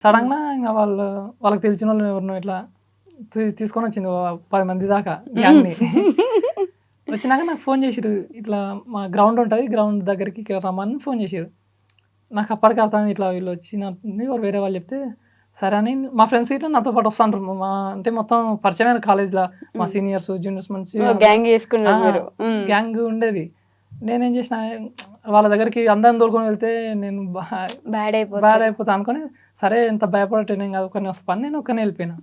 సడన్‌గా ఇంగ వాళ్ళకి తెలిసిన వాళ్ళని ఎవరినో ఇట్లా తీసుకొని వచ్చింది. 10 మంది దాకా గ్యాంగ్‌ని. వచ్చినాక నాకు ఫోన్ చేసిర్రు. ఇట్లా మా గ్రౌండ్ ఉంటది. గ్రౌండ్ దగ్గరికి ఇక్కడ రమ్మని ఫోన్ చేసిర్రు. నాకు అప్పటికి అర్థమైంది ఇట్లా వీళ్ళు వచ్చినట్టుంది. వేరే వాళ్ళు చెప్తే సరే అని మా ఫ్రెండ్స్ గిట్ల నాతో పాటు వస్తాండ్రు. అంటే మొత్తం పరిచయమైన కాలేజ్‌ల మా సీనియర్స్, జూనియర్స్ మంచిగా గ్యాంగ్ చేసుకున్నారు మీరు. గ్యాంగ్ ఉండేది. నేనేం చేసిన వాళ్ళ దగ్గరికి అందరిని తోలుకొని వెళ్తే నేను బ్యాడ్ బ్యాడ్ అయిపోతా అనుకోని సరే ఎంత భయపడటం కాదు ఒకరిని వస్తా పని నేను ఒక్కనే వెళ్ళిపోయినా.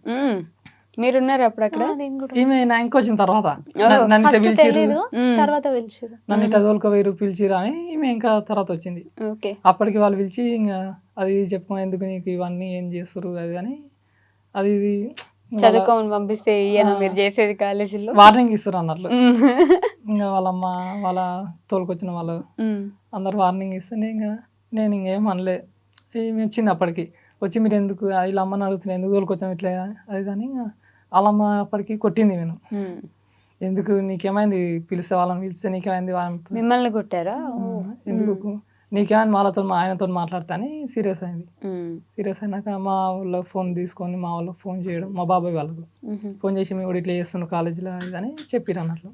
మీరున్నారు అప్పుడు అక్కడ? ఈమె నా ఇంకొచ్చిన తర్వాత నన్ను ఇట్లా పిలిచిర్రు, తర్వాత పిలిచిర్రు, నన్ను ఇట్లా తోలుకోవేరు పిలిచిర్రు అని ఈమె ఇంకా తర్వాత వచ్చింది. అప్పటికి వాళ్ళు పిలిచి ఇంకా అది చెప్పు ఎందుకు నీకు ఇవన్నీ ఏం చేస్తారు అది అని అది ఇది చదువుకోమని పంపిస్తే మీరు చేసేది కాలేజీలో వార్నింగ్ ఇస్తారు అన్నట్లు. ఇంకా వాళ్ళమ్మ వాళ్ళ తోలుకొచ్చిన వాళ్ళు అందరు వార్నింగ్ ఇస్తే నేను ఇంకేం అనలే. ఈమె వచ్చింది అప్పటికి వచ్చి మీరు ఎందుకు వీళ్ళ అమ్మని అడుగుతున్నా ఎందుకు తోలుకొచ్చాము ఇట్లా అది కానీ వాళ్ళమ్మ అప్పటికి కొట్టింది నేను. ఎందుకు నీకేమైంది పిలిస్తే వాళ్ళని పిలిస్తే నీకేమైంది మిమ్మల్ని కొట్టారా? ఎందుకు నీకేమైంది వాళ్ళతో ఆయనతో మాట్లాడతా అని సీరియస్ అయింది. సీరియస్ అయినాక మా వాళ్ళకి ఫోన్ తీసుకొని మా వాళ్ళకి ఫోన్ చేయడం మా బాబాయ్ వాళ్ళకు ఫోన్ చేసి మేము కూడా ఇట్లా చేస్తున్నాం కాలేజీలో అని చెప్పిర్రు అన్నట్లు.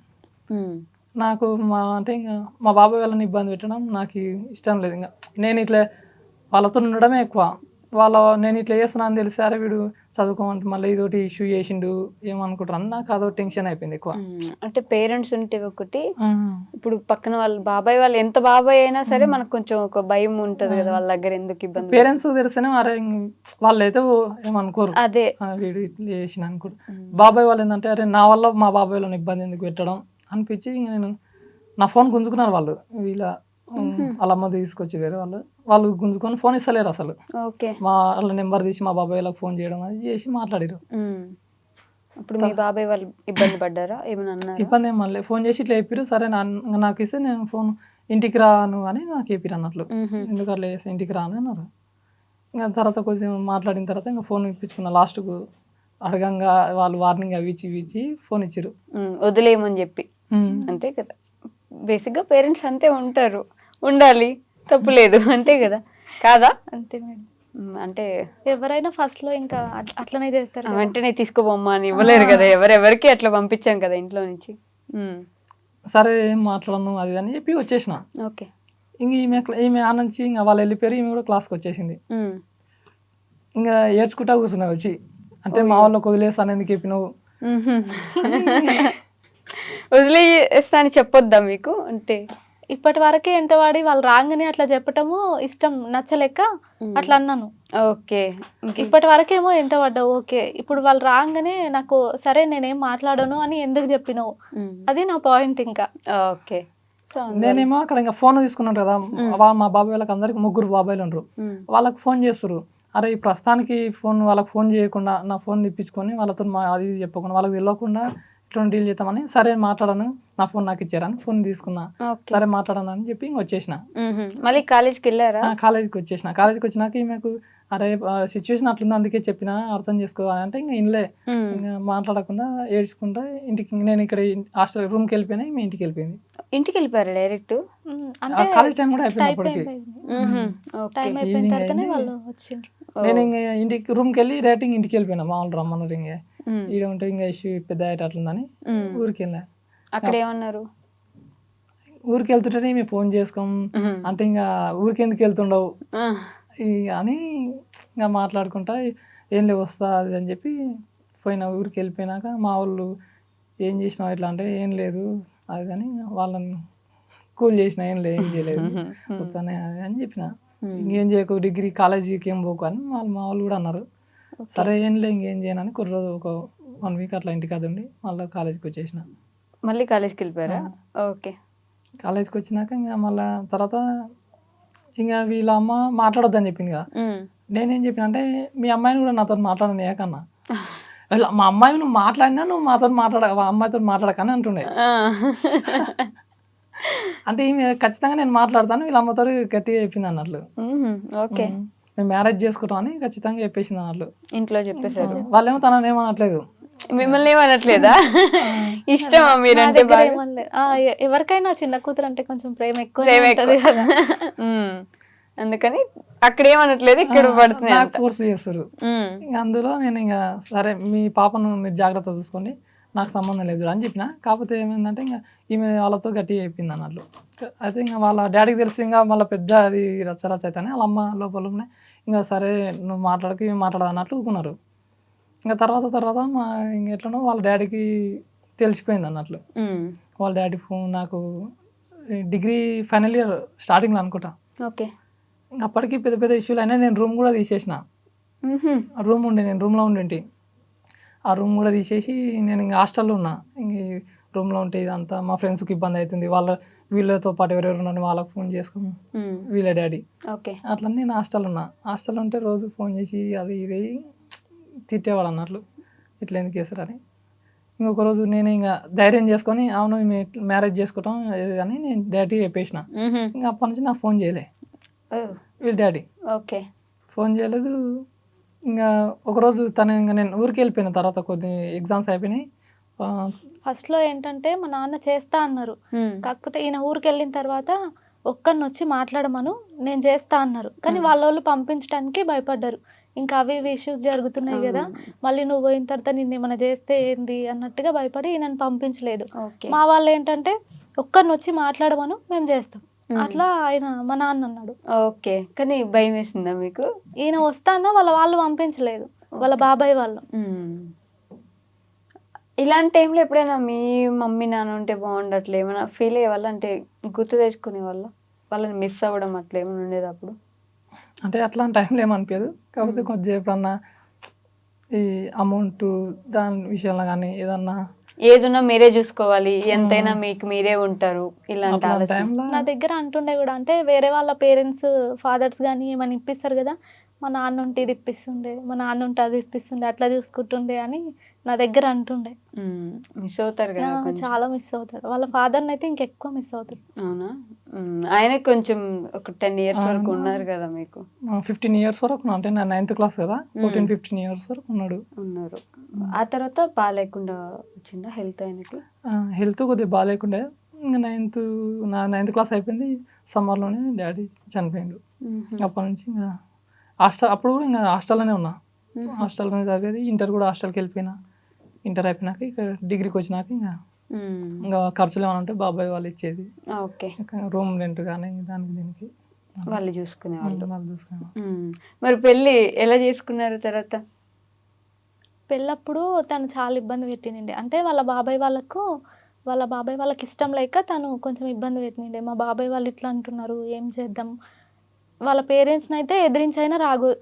నాకు అంటే ఇంకా మా బాబాయ్ వాళ్ళని ఇబ్బంది పెట్టడం నాకు ఇష్టం లేదు. ఇంకా నేను ఇట్లా వాళ్ళతో ఉండడమే ఎక్కువ. నేను ఇట్లా చేస్తున్నా అని తెలిసి అరే వీడు చదువుకోమంటే మళ్ళీ ఇదోటి ఇష్యూ చేసిండు ఏమనుకుంటారు అని నాకు అదో టెన్షన్ అయిపోయింది ఎక్కువ. అంటే పేరెంట్స్ ఉంటే ఒకటి, ఇప్పుడు పక్కన వాళ్ళు బాబాయ్ వాళ్ళు ఎంత బాబాయ్ అయినా సరే మనకు కొంచెం ఒక భయం ఉంటది కదా వాళ్ళ దగ్గర ఎందుకు ఇబ్బంది. పేరెంట్స్ తెలిస్తేనే అరే వాళ్ళు అయితే ఏమనుకోరు, అదే వీడు ఇట్లా చేసిన అనుకోరు. బాబాయ్ వాళ్ళు ఏంటంటే అరే నా వల్ల మా బాబాయ్ వాళ్ళని ఇబ్బంది ఎందుకు పెట్టడం అనిపించి ఇంక నేను నా ఫోన్ గుంజుకున్నారు వాళ్ళు. వీళ్ళ వాళ్ళ అమ్మ తీసుకొచ్చి వేరే వాళ్ళు గుంజుకొని ఫోన్ ఇస్తలేరు అసలు. వాళ్ళ నెంబర్ తీసి మా బాబాయ్ వాళ్ళకి ఫోన్ చేయడం అది చేసి మాట్లాడారు. అప్పుడు మీ బాబాయ్ వాళ్ళు ఇబ్బంది పడ్డారా? ఏమన్నా ఇబ్బంది ఏం మళ్ళీ ఫోన్ చేసి ఇట్లా చెప్పారు. సరే నాకు ఇస్తే నేను ఫోన్ ఇంటికి రాను అని నాకు చెప్పారు అన్నట్లు. ఎందుకు అట్లా చేస్తే ఇంటికి రాను అన్నారు. ఇంకా తర్వాత కొంచెం మాట్లాడిన తర్వాత ఇంకా ఫోన్ ఇప్పించుకున్నా. లాస్ట్కు అడగంగా వాళ్ళు వార్నింగ్ అవి ఇచ్చి ఫోన్ ఇచ్చారు వదిలేయమని చెప్పి. అంతే కదా, బేసిక్గా పేరెంట్స్ అంతే ఉంటారు, ఉండాలి, తప్పులేదు, అంతే కదా కాదా? అంతే మేడం. అంటే ఎవరైనా ఫస్ట్ లో ఇంకా అట్లనే చేస్తారు. వెంటనే తీసుకోబొమ్మా అని ఇవ్వలేరు కదా, ఎవరెవరికి అట్లా పంపించాం కదా ఇంట్లో నుంచి. సరే ఏం మాట్లాడను అది అని చెప్పి వచ్చేసిన. ఓకే. ఇంక ఈమె ఆ నుంచి ఇంకా వాళ్ళు వెళ్ళిపోయారు. ఈమె కూడా క్లాస్కి వచ్చేసింది. ఇంకా ఏడ్చుకుంటా కూర్చున్నా వచ్చి. అంటే మా వాళ్ళకి వదిలేస్తాను ఎందుకు చెప్పినావు వదిలేస్తా అని చెప్పొద్దా మీకు? అంటే ఇప్పటి వరకే ఎంటవాడి వాళ్ళు రాగానే అట్లా చెప్పటము ఇష్టం నచ్చలేక అట్లా అన్నాను. ఓకే. ఇప్పటి వరకేమో ఎంటపడ్డావు. ఓకే, ఇప్పుడు వాళ్ళు రాగానే నాకు సరే నేనేం మాట్లాడను అని ఎందుకు చెప్పినావు, అది నా పాయింట్. ఇంకా ఓకే. నేనేమో అక్కడ ఇంకా ఫోన్ తీసుకున్నాను కదా, మా బాబాయ్ వాళ్ళకి అందరికి 3 బాబాయ్లు ఉండరు. వాళ్ళకి ఫోన్ చేస్తారు. అరే ఈ ప్రస్తుతానికి వాళ్ళకి ఫోన్ చేయకుండా నా ఫోన్ తెప్పించుకొని వాళ్ళతో అది చెప్పకుండా వాళ్ళకి తెలియకుండా ఇట్లా డీల్ చేద్దామని సరే మాట్లాడను నా ఫోన్ నాకు ఇచ్చారని ఫోన్ తీసుకున్నా. సరే మాట్లాడను అని చెప్పి ఇంక వచ్చేసిన. మళ్ళీ కాలేజ్కి వెళ్ళారా? కాలేజ్కి వచ్చేసిన. కాలేజ్కి వచ్చినాక ఈమెకు అరే సిచ్యువేషన్ అట్లుంది అందుకే చెప్పిన అర్థం చేసుకోవాలి అంటే ఇంకా ఇన్లే ఇంకా మాట్లాడకుండా ఏడ్చుకుంటా ఇంటికి నేను ఇక్కడ హాస్టల్ రూమ్కి వెళ్ళిపోయినా ఈమె ఇంటికి వెళ్ళిపోయింది. ఇంటికి వెళ్ళిపోయారు డైరెక్ట్? కాలేజ్ టైం కూడా అయిపోయినప్పటికి నేను ఇంకా ఇంటికి రూమ్కి వెళ్ళి డైరెక్ట్ ఇంటికి వెళ్ళిపోయినా. మామూలు రమ్మన్నారు ఇంకా ఈడ ఉంటే ఇంకా ఇష్యూ పెద్ద అట్లుందని ఊరికి వెళ్ళా. అక్కడ ఏమన్నారు? ఊరికి వెళ్తుంటేనే మేము ఫోన్ చేసుకోం అంటే ఇంకా ఊరికి ఎందుకు వెళ్తుండవు అని ఇంకా మాట్లాడుకుంటా ఏం లేవు వస్తా అది అని చెప్పి పోయినా. ఊరికి వెళ్ళిపోయినాక మా వాళ్ళు ఏం చేసినావు ఇట్లా అంటే ఏం లేదు అది అని వాళ్ళని కూల్ చేసిన. ఏం చేయలేదు కూర్చొని అది అని చెప్పిన. ఇంకేం చేయకు డిగ్రీ కాలేజీకి ఏం పోకు అని మా వాళ్ళు కూడా అన్నారు. సరే ఏం లేదు ఇంకేం చేయనని కొన్ని రోజు ఒక 1 వీక్ అట్లా ఇంటికి అదండి మళ్ళీ కాలేజ్కి వచ్చేసిన. మళ్ళీ కాలేజ్కి వెళ్ళిపోయారా? ఓకే. కాలేజ్కి వచ్చినాక ఇంకా మళ్ళీ తర్వాత ఇంకా వీళ్ళ అమ్మ మాట్లాడొద్దని చెప్పింది కదా. నేనేం చెప్పిన అంటే మీ అమ్మాయిని కూడా నాతో మాట్లాడను ఏకన్నా, మా అమ్మాయి నువ్వు మాట్లాడినా నువ్వు అమ్మాయితో మాట్లాడకని అంటుండే. అంటే ఈమె ఖచ్చితంగా నేను మాట్లాడతాను వీళ్ళ అమ్మతో గట్టిగా చెప్పింది అన్నట్లు. ఓకే. మేము మ్యారేజ్ చేసుకుంటాం అని ఖచ్చితంగా చెప్పేసింది అన్నట్లు. ఇంట్లో చెప్పేసారు. వాళ్ళేమో తనని ఏమనట్లేదు. మిమ్మల్ని ఏమనట్లేదా? ఇష్టమా మీరంటే? ఎవరికైనా చిన్న కూతురు అంటే కొంచెం ప్రేమ ఎక్కువ ఉంటది కదా. అందుకని అక్కడ ఏమనట్లేదు, ఇక్కడ పడుతున్నాయి నాకు అంత. ఫోర్స్ చేస్తారు. ఇంకా అందులో నేను ఇంకా సరే మీ పాపను మీరు జాగ్రత్త చూసుకోండి, నాకు సంబంధం లేదు అని చెప్పిన. కాకపోతే ఏమైందంటే ఇంకా ఈమె వాళ్ళతో గట్టిగా చెప్పింది అన్నట్లు. అయితే ఇంకా వాళ్ళ డాడీకి తెలిసి ఇంకా మళ్ళీ పెద్ద అది రచ్చరచ్చ అయితేనే వాళ్ళ అమ్మ లోపల ఉన్నాయి. ఇంకా సరే నువ్వు మాట్లాడక ఇవి మాట్లాడదు అన్నట్లు ఊకున్నారు. ఇంకా తర్వాత మా ఇంక ఎట్లనో వాళ్ళ డాడీకి తెలిసిపోయింది అన్నట్లు. వాళ్ళ డాడీ ఫోన్ నాకు డిగ్రీ ఫైనల్ ఇయర్ స్టార్టింగ్లో అనుకుంటా. ఓకే. ఇంక అప్పటికి పెద్ద పెద్ద ఇష్యూలు అయినా నేను రూమ్ కూడా తీసేసిన. రూమ్ ఉండే, నేను రూమ్లో ఉండేంటి. ఆ రూమ్ కూడా తీసేసి నేను ఇంకా హాస్టల్లో ఉన్నా. ఇంక రూమ్లో ఉంటే ఇదంతా మా ఫ్రెండ్స్కి ఇబ్బంది అవుతుంది, వీళ్ళతో పాటు ఎవరెవరు ఉన్నాను వాళ్ళకి ఫోన్ చేసుకోము, వీళ్ళ డాడీ. ఓకే. అట్లా నేను హాస్టల్ ఉన్నా. హాస్టల్ ఉంటే రోజు ఫోన్ చేసి అది ఇది తిట్టేవాడు అన్నట్లు, ఇట్లా ఎందుకు చేస్తారని. ఇంకొక రోజు నేను ఇంకా ధైర్యం చేసుకొని అవును మ్యారేజ్ చేసుకుంటాం అని నేను డాడీ చెప్పేసిన. ఇంకా అప్పటి నుంచి నాకు ఫోన్ చేయలే వీళ్ళ డాడీ. ఓకే. ఫోన్ చేయలేదు. ఇంకా ఒకరోజు తను ఇంకా నేను ఊరికి వెళ్ళిపోయిన తర్వాత కొన్ని ఎగ్జామ్స్ అయిపోయినాయి. ఫస్ట్లో ఏంటంటే మా నాన్న చేస్తా అన్నారు, కాకపోతే ఈయన ఊరికి వెళ్ళిన తర్వాత ఒక్కరిని వచ్చి మాట్లాడమను నేను చేస్తా అన్నారు. కానీ వాళ్ళ వాళ్ళు పంపించడానికి భయపడ్డారు. ఇంకా అవి ఇవి ఇష్యూస్ జరుగుతున్నాయి కదా, మళ్ళీ నువ్వు పోయిన తర్వాత నిన్ను ఏమైనా చేస్తే ఏంది అన్నట్టుగా భయపడి ఈయనను పంపించలేదు. మా వాళ్ళు ఏంటంటే ఒక్కరిని వచ్చి మాట్లాడమను మేము చేస్తాం, అట్లా ఆయన మా నాన్న అన్నాడు. ఓకే. కానీ భయం వేసిందా మీకు? ఈయన వస్తానా వాళ్ళ వాళ్ళు పంపించలేదు, వాళ్ళ బాబాయ్ వాళ్ళు. ఇలాంటి టైంలో ఎప్పుడైనా మీ మమ్మీ నాన్న ఉంటే బాగుండట్లే ఏమైనా ఫీల్ అయ్యే వాళ్ళ, అంటే గుర్తు తెచ్చుకునే వాళ్ళ, వాళ్ళని మిస్ అవ్వడం అట్లా ఏమైనా ఉండేది అప్పుడు? అంటే అట్లాంటి టైంలో ఏమనిపించదు. కాకపోతే కొద్దిగా ఎప్పుడన్నా ఈ అమౌంట్ దాని విషయంలో కానీ ఏదన్నా ఏదున్నా మీరే చూసుకోవాలి, ఎంతైనా మీకు మీరే ఉంటారు ఇలాంటి అట్లాంటి టైంలో నా దగ్గర అంటుండే కూడా, అంటే వేరే వాళ్ళ పేరెంట్స్ ఫాదర్స్ కానీ ఏమైనా ఇప్పిస్తారు కదా, మా నాన్న ఉంటే ఇది ఇప్పిస్తుండే, మా నాన్న ఉంటే అది ఇప్పిస్తుండే, అట్లా చూసుకుంటుండే అని నా దగ్గర అంటుండే. మిస్ అవుతారు కదా కొంచెం. చాలా మిస్ అవుతాడు. వాళ్ళ ఫాదర్ని అయితే ఇంకెక్కువ మిస్ అవుతాడు. అవునా? ఆయన కొంచెం ఒక 10 years వరకు ఉన్నారు కదా మీకు? 15 years వరకు అంటే నా 9th క్లాస్ కదా, 14-15 years వరకు ఉన్నారు. ఆ తర్వాత బాగాలేకుండా వచ్చిందా హెల్త్ ఆయనకి? హెల్త్ కొద్దిగా బాగాలేకుండే. ఇంకా నా 9th క్లాస్ అయిపోయింది, సమ్మర్లోనే డాడీ చనిపోయిండు. అప్పటి నుంచి ఇంకా అప్పుడు కూడా ఇంకా హాస్టల్లోనే ఉన్నా. హాస్టల్లోనే చదివేది. ఇంటర్ కూడా హాస్టల్కి వెళ్ళిపోయినా. ఇంటర్ అయిపోయినాక ఇక డిగ్రీకి వచ్చినాక ఇంకా ఖర్చులు ఏమైనా ఉంటే బాబాయ్ వాళ్ళు ఇచ్చేది. ఓకే. రూమ్ రెంట్ కానీ దానికి దీనికి వాళ్ళు చూసుకునేవాళ్ళు. వాళ్ళు చూసుకునేవాళ్ళు. మరి పెళ్ళి ఎలా చేసుకున్నారు తర్వాత? పెళ్ళప్పుడు తను చాలా ఇబ్బంది పెట్టినండే. అంటే వాళ్ళ బాబాయ్ వాళ్ళకి ఇష్టం లేక తను కొంచెం ఇబ్బంది పెట్టినండే. మా బాబాయ్ వాళ్ళు ఇట్లా అంటున్నారు, ఏం చేద్దాం, వాళ్ళ పేరెంట్స్ని అయితే ఎదిరించైనా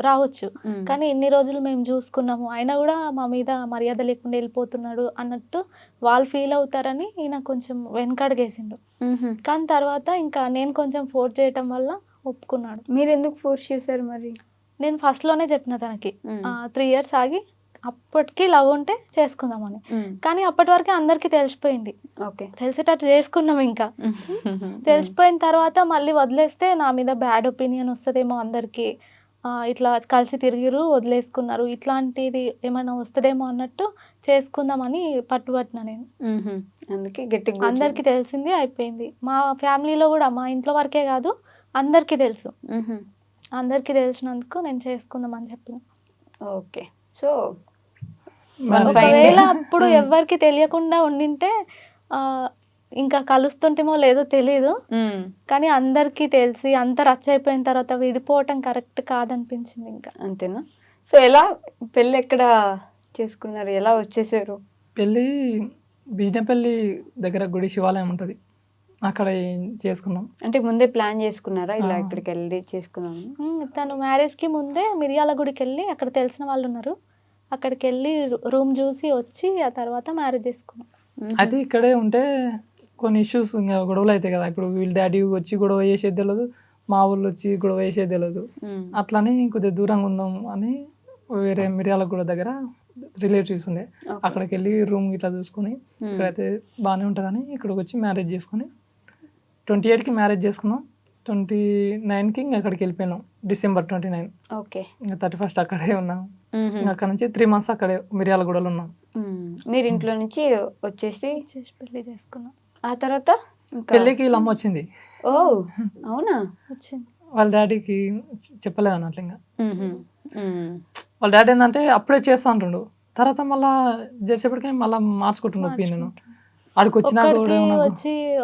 రావచ్చు, కానీ ఇన్ని రోజులు మేము చూసుకున్నాము, అయినా కూడా మా మీద మర్యాద లేకుండా వెళ్ళిపోతున్నాడు అన్నట్టు వాళ్ళు ఫీల్ అవుతారని ఈయన కొంచెం వెనకడుగేసిండు. కానీ తర్వాత ఇంకా నేను కొంచెం ఫోర్స్ చేయటం వల్ల ఒప్పుకున్నాడు. మీరు ఎందుకు ఫోర్స్ చేశారు మరి? నేను ఫస్ట్లోనే చెప్పిన తనకి 3 years ఆగి అప్పటికి లవ్ ఉంటే చేసుకుందామని. కానీ అప్పటి వరకే అందరికీ తెలిసిపోయింది. తెలిసేటట్టు చేసుకున్నాం. ఇంకా తెలిసిపోయిన తర్వాత మళ్ళీ వదిలేస్తే నా మీద బ్యాడ్ ఒపీనియన్ వస్తుందేమో అందరికీ, ఇట్లా కలిసి తిరిగిరు వదిలేసుకున్నారు, ఇట్లాంటిది ఏమైనా వస్తుందేమో అన్నట్టు చేసుకుందామని పట్టుబట్టిన నేను. అందుకే గట్టిగా అందరికీ తెలిసింది, అయిపోయింది. మా ఫ్యామిలీలో కూడా, మా ఇంట్లో వరకే కాదు అందరికీ తెలుసు. అందరికీ తెలిసినందుకు నేను చేసుకుందాం అని చెప్పిన. ఓకే. సో ఒకవేళ అప్పుడు ఎవరికి తెలియకుండా ఉండింటే ఇంకా కలుస్తుంటేమో లేదో తెలీదు, కానీ అందరికీ తెలిసి అంత రచ్చ అయిపోయిన తర్వాత విడిపోవటం కరెక్ట్ కాదనిపించింది. ఇంకా అంతేనా? సో ఎలా పెళ్ళి ఎక్కడ చేసుకున్నారు, ఎలా వచ్చేసారు? పెళ్ళి బిజినపల్లి దగ్గర గుడి శివాలయం ఉంటుంది, అక్కడ చేసుకున్నాం. అంటే ముందే ప్లాన్ చేసుకున్నారా ఇలా ఇక్కడికి వెళ్ళి చేసుకున్నాము? తను మ్యారేజ్కి ముందే మిరియాల గుడికి వెళ్ళి, అక్కడ తెలిసిన వాళ్ళు ఉన్నారు, అక్కడికి వెళ్ళి రూమ్ చూసి వచ్చి ఆ తర్వాత మ్యారేజ్ చేసుకున్నాం. అయితే ఇక్కడే ఉంటే కొన్ని ఇష్యూస్ ఇంకా గొడవలు అవుతాయి కదా. ఇప్పుడు వీళ్ళ డాడీ వచ్చి గొడవ చేసేది తెలియదు, మా ఊళ్ళు వచ్చి గొడవ చేసేది తెలియదు. అట్లని కొద్దిగా దూరంగా ఉందాం అని వేరే మిర్యాలగూడ దగ్గర రిలేటివ్స్ ఉండే, అక్కడికి వెళ్ళి రూమ్ ఇట్లా చూసుకొని ఇక్కడైతే బాగానే ఉంటుందని ఇక్కడికి వచ్చి మ్యారేజ్ చేసుకుని 28కి మ్యారేజ్ చేసుకున్నాం. 29కి ఇంకా అక్కడికి వెళ్ళిపోయినాం, December 29. ఓకే. ఇంకా 31st అక్కడే ఉన్నాం. అక్కడ నుంచి 3 months అక్కడే మిర్యాలగూడలో ఉన్నాం. మీరు ఇంట్లో నుంచి వచ్చేసి పెళ్లి చేసుకున్నాం. ఆ తర్వాత పెళ్ళికి వీళ్ళమ్మ వచ్చింది. ఓ అవునా? వచ్చింది. వాళ్ళ డాడీకి చెప్పలేదు అన్నట్లు ఇంకా. మ్మ్. మ్మ్. వాళ్ళ డాడీ ఏంటంటే అప్పుడే చేస్తా అంటుండు, తర్వాత మళ్ళా చేసేప్పటికే మళ్ళీ మార్చుకుంటుండు ఒపీనియన్. ఆడికి వచ్చినా కూడా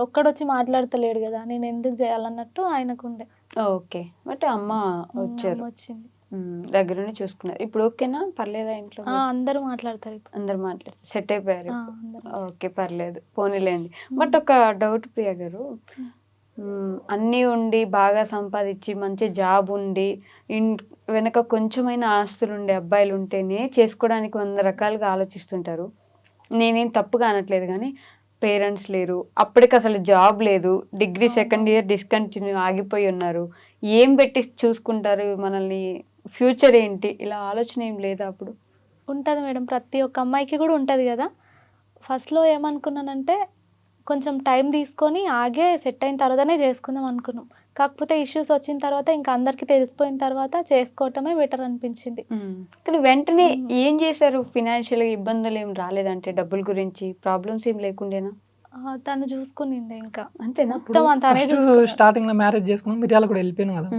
ఒక్కడొచ్చి మాట్లాడతలేడు కదా, నేను ఎందుకు చేయాలన్నట్టు ఆయనకుండే. ఓకే, బట్ అమ్మ వచ్చారు, వచ్చింది దగ్గరుండి చూసుకున్నారు. ఇప్పుడు ఓకేనా, పర్లేదా ఇంట్లో? అందరూ మాట్లాడతారు ఇప్పుడు. అందరు మాట్లాడుతారు, సెట్ అయిపోయారు. అందరూ. ఓకే, పర్లేదు, పోనీలేండి. బట్ ఒక డౌట్ ప్రియ గారు, అన్నీ ఉండి బాగా సంపాదించి మంచి జాబ్ ఉండి వెనక కొంచెమైన ఆస్తులు ఉండే అబ్బాయిలు ఉంటేనే చేసుకోవడానికి 100 రకాలుగా ఆలోచిస్తుంటారు. నేనేం తప్పుగా అనట్లేదు, కానీ పేరెంట్స్ లేరు, అప్పటికి అసలు జాబ్ లేదు, డిగ్రీ సెకండ్ ఇయర్ డిస్కంటిన్యూ ఆగిపోయి ఉన్నారు, ఏం పెట్టి చూసుకుంటారు మనల్ని, ఫ్యూచర్ ఏంటి, ఇలా ఆలోచన ఏం లేదా? అప్పుడు ఉంటుంది మేడం, ప్రతి ఒక్క అమ్మాయికి కూడా ఉంటుంది కదా. ఫస్ట్లో ఏమనుకున్నానంటే కొంచెం టైం తీసుకొని ఆగే సెట్ అయిన తర్వాతనే చేసుకుందాం అనుకున్నాం. కాకపోతే ఇష్యూస్ వచ్చిన తర్వాత ఇంకా అందరికీ తెలిసిపోయిన తర్వాత చేసుకోవటమే బెటర్ అనిపించింది. కానీ వెంటనే ఏం చేశారు? ఫినాన్షియల్గా ఇబ్బందులు ఏం రాలేదంటే, డబ్బుల గురించి ప్రాబ్లమ్స్ ఏం లేకుండేనా? తను చూసుకునిండే ఇంకా అంతేనా? స్టార్టింగ్ లో మ్యారేజ్ చేసుకున్నాం, మిర్యాల కూడా వెళ్ళిపోయాను కదా.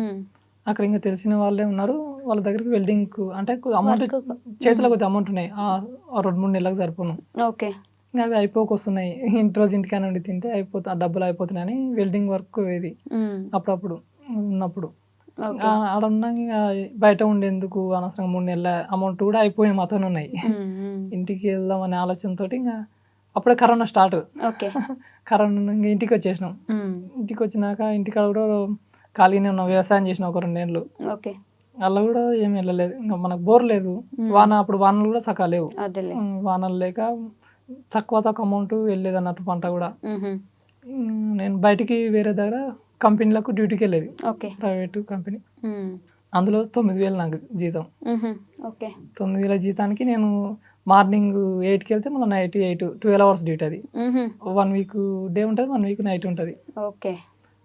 అక్కడ ఇంకా తెలిసిన వాళ్ళే ఉన్నారు, వాళ్ళ దగ్గరికి వెల్డింగ్ అంటే అమౌంట్ చేతిలో కొద్దిగా అమౌంట్ ఉన్నాయి, 2-3 నెలలకు సరిపోను. ఓకే, ఇంకా అవి అయిపోకొస్తున్నాయి, రోజు ఇంటికైనా ఉండి తింటే డబ్బులు అయిపోతున్నాయని వెల్డింగ్ వర్క్ ఇది అప్పుడప్పుడు ఉన్నప్పుడు. ఆడ ఉన్నా ఇంకా బయట ఉండేందుకు అనవసరంగా 3 నెలల అమౌంట్ కూడా అయిపోయి మాతోనే ఉన్నాయి. ఇంటికి వెళ్దాం అనే ఆలోచనతో ఇంకా అప్పుడే కరోనా స్టార్ట్. కరోనా ఇంకా ఇంటికి వచ్చేసినాం. ఇంటికి వచ్చినాక ఇంటికాడ కూడా ఖాళీనే ఉన్నాం, వ్యవసాయం చేసిన ఒక 2 నెలలు. అలా కూడా ఏమి వెళ్ళలేదు, ఇంకా మనకు బోర్ లేదు. అప్పుడు వానలు కూడా చక్కగా లేవు, వానలు లేక తక్కువ అమౌంట్ వెళ్ళేది అన్నట్టు పంట కూడా. నేను బయటికి వేరే దగ్గర కంపెనీలకు డ్యూటీకి వెళ్ళేది, ప్రైవేట్ కంపెనీ. అందులో 9,000 నాకు జీతం. 9,000 జీతానికి నేను మార్నింగ్ 8కి వెళ్తే మళ్ళీ నైట్ 8, 12 hours డ్యూటీ. అది 1 week డే ఉంటుంది, 1 week నైట్ ఉంటుంది.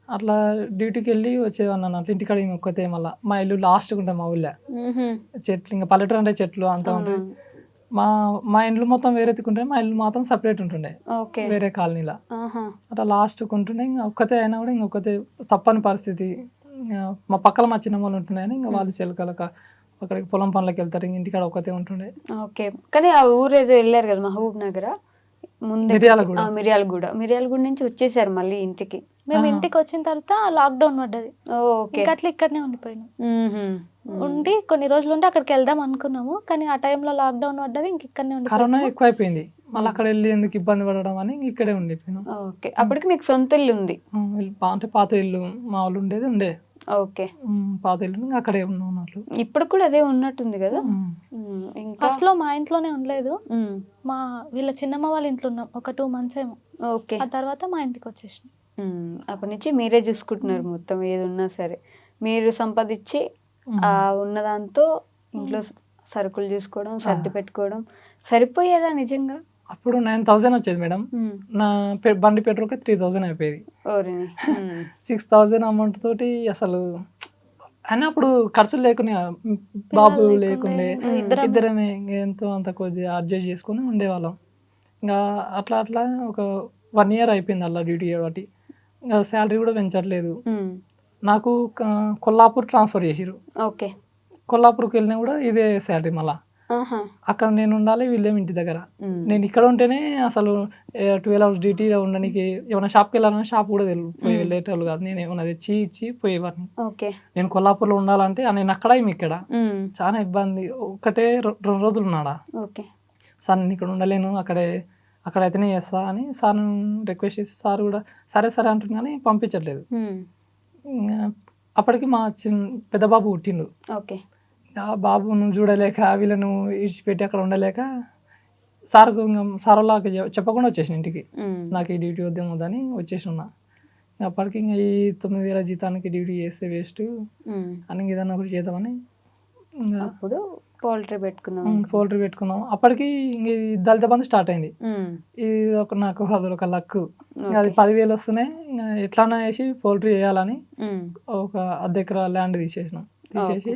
అట్లా డ్యూటీకి వెళ్ళి వచ్చేవాడిని అన్నట్లు. ఇంటికాడ ఒక్కతే, మళ్ళీ మా ఇల్లు లాస్ట్గా ఉంటుంది మా ఊళ్ళో. చెట్లు, ఇంకా పల్లెటూరు అంటే చెట్లు అంతా ఉంటాయి. మా ఇండ్లు మొత్తం వేరే తిక్కుంటే, మా ఇల్లు మాత్రం సపరేట్ ఉంటుండే వేరే కాలనీలో. అట్లా లాస్ట్ ఉంటుండే, ఇంకా ఒక్కతే అయినా కూడా ఇంకొకతే తప్పని పరిస్థితి. మా పక్కన మా చిన్న వాళ్ళు ఉంటుండే, ఇంకా వాళ్ళు చెలకలక అక్కడికి పొలం పనులకు వెళ్తారు, ఇంటికాడ ఒక్కతే ఉంటుండే. కానీ ఆ ఊరు ఏదో వెళ్ళారు కదా, మహబూబ్ నగర్, మిర్యాలగూడ నుంచి వచ్చేసారు మళ్ళీ ఇంటికి. మేము ఇంటికి వచ్చిన తర్వాత లాక్డౌన్ పడ్డది, అట్లా ఇక్కడనే ఉండిపోయినాం. ఉండి కొన్ని రోజులు ఉండి అక్కడికి వెళ్దాం అనుకున్నాము, కానీ ఆ టైంలో లాక్డౌన్ పడ్డది, ఇంక ఇక్కడనే ఉండి కరోనా ఎక్కువ అయిపోయింది. మళ్ళీ అక్కడ వెళ్ళి ఎందుకు ఇబ్బంది పడడం అని ఇక్కడే ఉండిపోయినాం. అప్పటికి మీకు సొంత ఇల్లు ఉంది? అంటే పాత ఇల్లు మా వాళ్ళు ఉండే. పాత ఇల్లు అక్కడే ఉన్నాం అన్నట్లు. ఇప్పుడు కూడా అదే ఉన్నట్టుంది కదా. ఫస్ట్ లో మా ఇంట్లోనే ఉండలేదు, మా వీళ్ళ చిన్నమ్మ వాళ్ళ ఇంట్లో ఉన్నాం ఒక 2 months ఏమో. ఆ తర్వాత మా ఇంటికి వచ్చేసినాం. అప్పటి నుంచి మీరే చూసుకుంటున్నారు మొత్తం, ఏది ఉన్నా సరే మీరు సంపాదించి ఉన్న దాంతో ఇంట్లో సరుకులు చూసుకోవడం, సర్ది పెట్టుకోవడం సరిపోయేదా నిజంగా? అప్పుడు 9,000 వచ్చేది మేడం, నా బండి పెట్రోల్కి 3,000 అయిపోయేది. 6,000 అమౌంట్ తోటి అసలు అయినా అప్పుడు ఖర్చులు లేకుండా, బాబు లేకుండే, ఇద్దరమే ఎంతో అంత కొద్దిగా అడ్జస్ట్ చేసుకుని ఉండేవాళ్ళం. ఇంకా అట్లా ఒక 1 year అయిపోయింది అలా డ్యూటీ చేయబట్టి. ఇంకా శాలరీ కూడా పెంచట్లేదు. నాకు కొల్లాపూర్ ట్రాన్స్ఫర్ చేసిరు. కొల్లాపూర్కి వెళ్ళినా కూడా ఇదే శాలరీ. మళ్ళీ అక్కడ నేను ఉండాలి, వీళ్ళేమి ఇంటి దగ్గర. నేను ఇక్కడ ఉంటేనే అసలు 12 hours డ్యూటీ ఉండడానికి, ఏమైనా షాప్కి వెళ్ళాలన్నా షాప్ కూడా పోయి వెళ్ళేటోళ్ళు కాదు. నేను ఏమైనా తెచ్చి ఇచ్చి పోయేవాడిని. నేను కొల్లాపూర్లో ఉండాలంటే నేను అక్కడ ఇక్కడ చాలా ఇబ్బంది. ఒకటే 2 రోజులు ఉన్నాడా, సార్ నేను ఇక్కడ ఉండలేను, అక్కడైతేనే చేస్తా అని సార్ను రిక్వెస్ట్ చేసి, సార్ కూడా సరే అంటున్నా కానీ పంపించట్లేదు. అప్పటికి మా పెద్ద బాబు పుట్టిండు. ఆ బాబును చూడలేక, వీళ్ళను ఇడిచిపెట్టి అక్కడ ఉండలేక సార్ వాళ్ళకి చెప్పకుండా వచ్చేసిన ఇంటికి. నాకు ఈ డ్యూటీ వద్దని వచ్చేసినా. అప్పటికి ఇంకా ఈ 9,000 జీతానికి డ్యూటీ చేస్తే వేస్ట్ అని ఏదన్నా ఒకటి చేద్దామని అప్పుడు పౌల్ట్రీ పెట్టుకున్నాం. అప్పటికి ఇంక దళిత బంధు స్టార్ట్ అయింది. ఇది నాకు అదొక లక్. అది 10,000 వస్తున్నాయి, ఇంకా ఎట్లానా వేసి పౌల్ట్రీ చేయాలని ఒక 1/2 ఎకరా ల్యాండ్ తీసేసి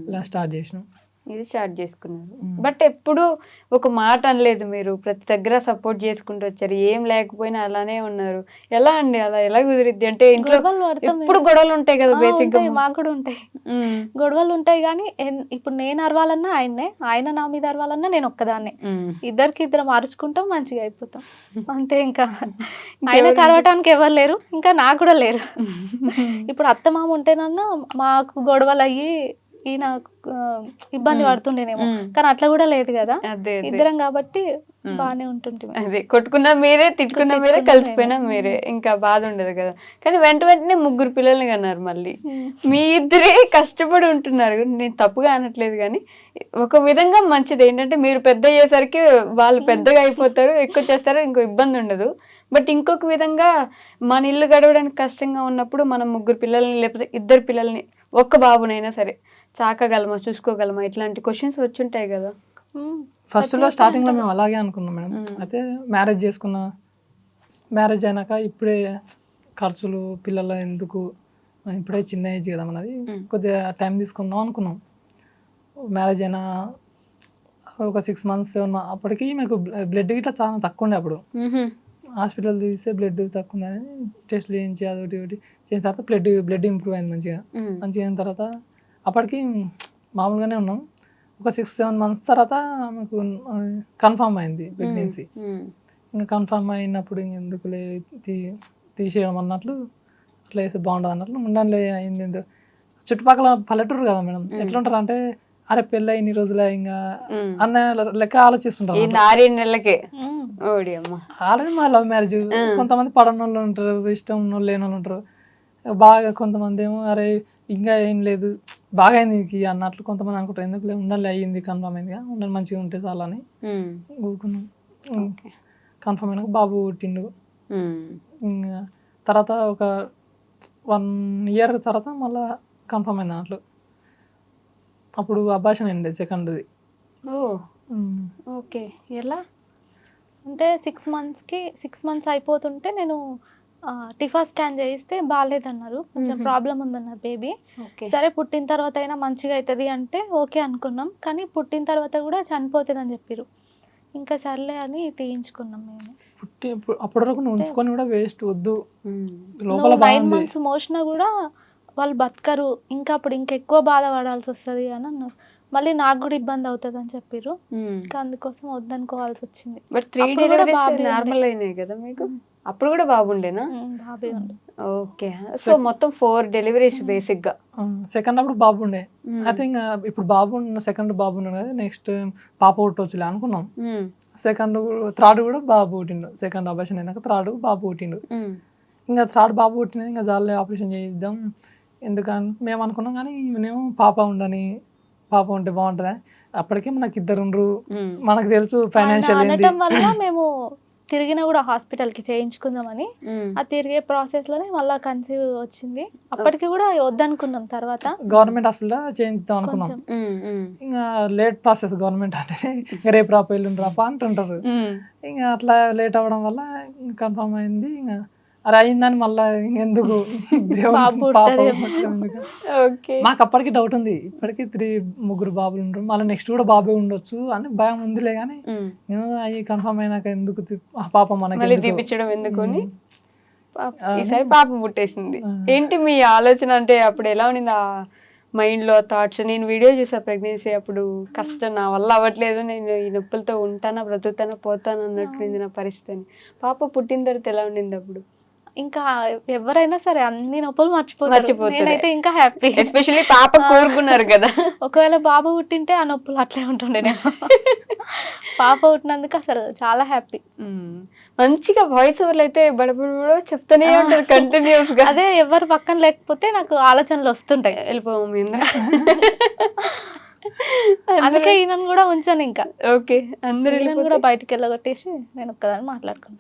ఇలా స్టార్ట్ చేసినాం. ఇది స్టార్ట్ చేసుకున్నారు. ఉమ్. బట్ ఎప్పుడు ఒక మాట అనలేదు మీరు, ప్రతి దగ్గర సపోర్ట్ చేసుకుంటూ వచ్చారు, ఏం లేకపోయినా అలానే ఉన్నారు. ఎలా అండి, అలా ఎలా కుదిరిద్ది? అంటే ఇంట్లో గొడవలు పడతాం ఎప్పుడు గొడవలు ఉంటాయి కదా బేసిక్ గా. ఉంటాయి, మాకు కూడా ఉంటాయి గొడవలు ఉంటాయి. కానీ ఇప్పుడు నేను అరవాలన్నా ఆయన్నే, ఆయన నా మీద అరవాలన్నా నేను ఒక్కదాన్నే. ఇద్దరికి ఇద్దరం అరుచుకుంటాం, మంచిగా అయిపోతాం అంతే. ఇంకా ఆయనకు అరవటానికి ఎవరు లేరు, ఇంకా నాకు కూడా లేరు. ఇప్పుడు అత్తమామ ఉంటేనన్నా మాకు గొడవలు అయ్యి ఈయన ఇబ్బంది పడుతుండేనేమో, కానీ అట్లా కూడా లేదు కదా, ఇద్దరం కాబట్టి బాగానే ఉంటుంటే. అదే కొట్టుకున్నా మీరే, తిట్టుకున్నా మీరే, కలిసిపోయినా మీరే, ఇంకా బాధ ఉండదు కదా. కానీ వెంటనే 3 పిల్లల్ని కన్నారు. మళ్ళీ మీ ఇద్దరే కష్టపడి ఉంటున్నారు. నేను తప్పుగా అనట్లేదు, కానీ ఒక విధంగా మంచిది ఏంటంటే మీరు పెద్ద అయ్యేసరికి వాళ్ళు పెద్దగా అయిపోతారు, ఎక్కువ చేస్తారు, ఇంకో ఇబ్బంది ఉండదు. బట్ ఇంకొక విధంగా మన ఇల్లు గడవడానికి కష్టంగా ఉన్నప్పుడు మనం 3 పిల్లల్ని లేకపోతే 2 పిల్లల్ని, ఒక్క బాబునైనా సరే చాకగలమా, చూసుకోగలమా, ఇట్లాంటి క్వశ్చన్స్ వచ్చుంటాయి కదా. ఫస్ట్ లో స్టార్టింగ్ లో మేము అలాగే అనుకున్నాం మేడం. అయితే మ్యారేజ్ చేసుకున్నా, మ్యారేజ్ అయినాక ఇప్పుడే ఖర్చులు పిల్లల ఎందుకు, ఇప్పుడే చిన్న ఏజ్ కదా మనది, కొద్దిగా టైం తీసుకుందాం అనుకున్నాం. మ్యారేజ్ అయినా ఒక 6 months 7 months అప్పటికి మీకు బ్లడ్ గిట్లా చాలా తక్కువ ఉండే. అప్పుడు హాస్పిటల్ చూస్తే బ్లడ్ తక్కువ ఉందని టెస్ట్లు చేయించి అదొకటి ఒకటి చేసిన తర్వాత బ్లడ్ ఇంప్రూవ్ అయింది మంచిగా. మంచిగా అయిన తర్వాత అప్పటికి మామూలుగానే ఉన్నాం. ఒక 6-7 months తర్వాత మాకు కన్ఫామ్ అయింది ప్రెగ్నెన్సీ. ఇంకా కన్ఫామ్ అయినప్పుడు ఇంకెందుకులే తీసేయడం అన్నట్లు, అట్లా వేస్తే బాగుంటుంది అన్నట్లు ఉండాలి అయింది. ఏందో చుట్టుపక్కల పల్లెటూరు కదా మేడం, ఎట్లా ఉంటారు అంటే అరే పెళ్ళి ఇన్ని రోజులే ఇంకా అన్న లెక్క ఆలోచిస్తుంటారు. 6 నెలలకే ఆల్రెడీ మా లవ్ మ్యారేజ్. కొంతమంది పడని వాళ్ళు ఉంటారు, ఇష్టం ఉన్న వాళ్ళు లేని వాళ్ళు ఉంటారు. బాగా కొంతమంది ఏమో అరే ఇంకా ఏం లేదు బాగా అయింది అన్నట్లు కొంతమంది అనుకుంటారు. ఎందుకు ఉండాలి, అయ్యింది కన్ఫర్మ్ అయిందిగా, ఉండాలి మంచిగా ఉంటే చాలని ఊరుకున్నాం. కన్ఫర్మ్ అయినాక బాబు పుట్టిండు. ఇంకా తర్వాత ఒక 1 year తర్వాత మళ్ళీ కన్ఫర్మ్ అయింది అన్నట్లు. అప్పుడు అబార్షన్ అయింది సెకండ్ది. ఓకే. ఎలా అంటే 6 months అయిపోతుంటే నేను టిఫా స్కాన్ చేయిస్తే బాగాలేదన్నారు, కొంచెం ప్రాబ్లం ఉందన్నారు బేబీ. సరే పుట్టిన తర్వాత అయినా మంచిగా అవుతుంది అంటే ఓకే అనుకున్నాం. కానీ పుట్టిన తర్వాత కూడా చనిపోతుంది అని చెప్పారు. ఇంకా సర్లే అని తీయించుకున్నాం మేము. అప్పటి వరకు ఉంచుకొని కూడా వేస్ట్, వద్దు లోపల 9 months మోసినా కూడా వాళ్ళు బతకరు, ఇంకా అప్పుడు ఇంకెక్కువ బాధపడాల్సి వస్తుంది అని అన్నారు. మళ్ళీ నాకు కూడా ఇబ్బంది అవుతుంది అని చెప్పారు. ఇంకా అందుకోసం వద్దనుకోవాల్సి వచ్చింది. బట్ 3 డెలివరీస్ నార్మల్ అయినాయి కదా మీకు? అప్పుడు కూడా బాబుండేనా? బాబే ఉండే. ఓకే. సో మొత్తం 4 డెలివరీస్ బేసిక్ గా. సెకండ్ అప్పుడు బాబు ఉండే. అయితే ఇంకా ఇప్పుడు బాబు సెకండ్ బాబు ఉన్నాడు కదా, నెక్స్ట్ పాప పుట్టవచ్చులే అనుకున్నాం. థర్డ్ కూడా బాబు పుట్టిండు. సెకండ్ ఆపరేషన్ అయినాక థర్డ్ బాబు పుట్టిండు. ఇంకా థర్డ్ బాబు పుట్టినది ఇంకా జాలే ఆపరేషన్ చేయిద్దాం ఎందుకని మేము అనుకున్నాం. కానీ నేనేమో పాప ఉండని, పాప ఉంటే బాగుంటుందా, అప్పటికే మనకి 2 ఉండరు, మనకు తెలుసు ఫైనాన్షియల్ అనటం వల్ల మేము తిరిగినా కూడా హాస్పిటల్కి చేయించుకుందామని, ఆ తిరిగే ప్రాసెస్ లోనే మళ్ళీ కన్సీవ్ వచ్చింది. అప్పటికి కూడా వద్దనుకున్నాం. తర్వాత గవర్నమెంట్ హాస్పిటల్ చేయించుదాం అనుకున్నాం. ఇంకా లేట్ ప్రాసెస్ గవర్నమెంట్ అంటే ఇంకా రేపు రాప ఎల్లుండి రాప అంటుంటారు. ఇంకా అట్లా లేట్ అవ్వడం వల్ల కన్ఫర్మ్ అయింది. ఇంకా అరే అయిందని మళ్ళీ ఎందుకు మాకు అప్పటికి డౌట్ ఉంది. ఇప్పటికి 3 బాబులు ఉంటారు, మళ్ళీ నెక్స్ట్ కూడా బాబే ఉండొచ్చు అని భయం ఉందిలే. కానీ అవి కన్ఫర్మ్ అయినాక ఎందుకు పాప మనకి తీపించడం ఎందుకు అని ఈసారి పాప పుట్టేసింది. ఏంటి మీ ఆలోచన? అంటే అప్పుడు ఎలా ఉండింది ఆ మైండ్ లో థాట్స్? నేను వీడియో చూసా ప్రెగ్నెన్సీ అప్పుడు, కష్టం, నా వల్ల అవ్వట్లేదు, నేను ఈ నొప్పులతో ఉంటానా బ్రతుకుతానా పోతాను అన్నట్టు నా పరిస్థితి. పాప పుట్టిన తర్వాత ఎలా ఉండింది అప్పుడు? ఇంకా ఎవరైనా సరే అన్ని నొప్పులు మర్చిపోతారు. నేనైతే ఇంకా హ్యాపీ, ఎస్పెషల్లీ పాప కోరుకున్నారు కదా. ఒకవేళ బాబు పుట్టింటే ఆ నొప్పులు అట్లే ఉంటుండే. నేను పాప పుట్టినందుకు అసలు చాలా హ్యాపీ. మంచిగా వాయిస్ ఓవర్లు అయితే బడబడ చెప్తానే ఉంటారు కంటిన్యూస్ గా. అదే ఎవరు పక్కన లేకపోతే నాకు ఆలోచనలు వస్తుంటాయి, వెళ్ళిపోము. అందుకే ఈయనను కూడా ఉంచాను. ఇంకా ఓకే, అందరూ కూడా బయటకు వెళ్ళగొట్టేసి నేను ఒక్కదాన్ని మాట్లాడుకుంటాను.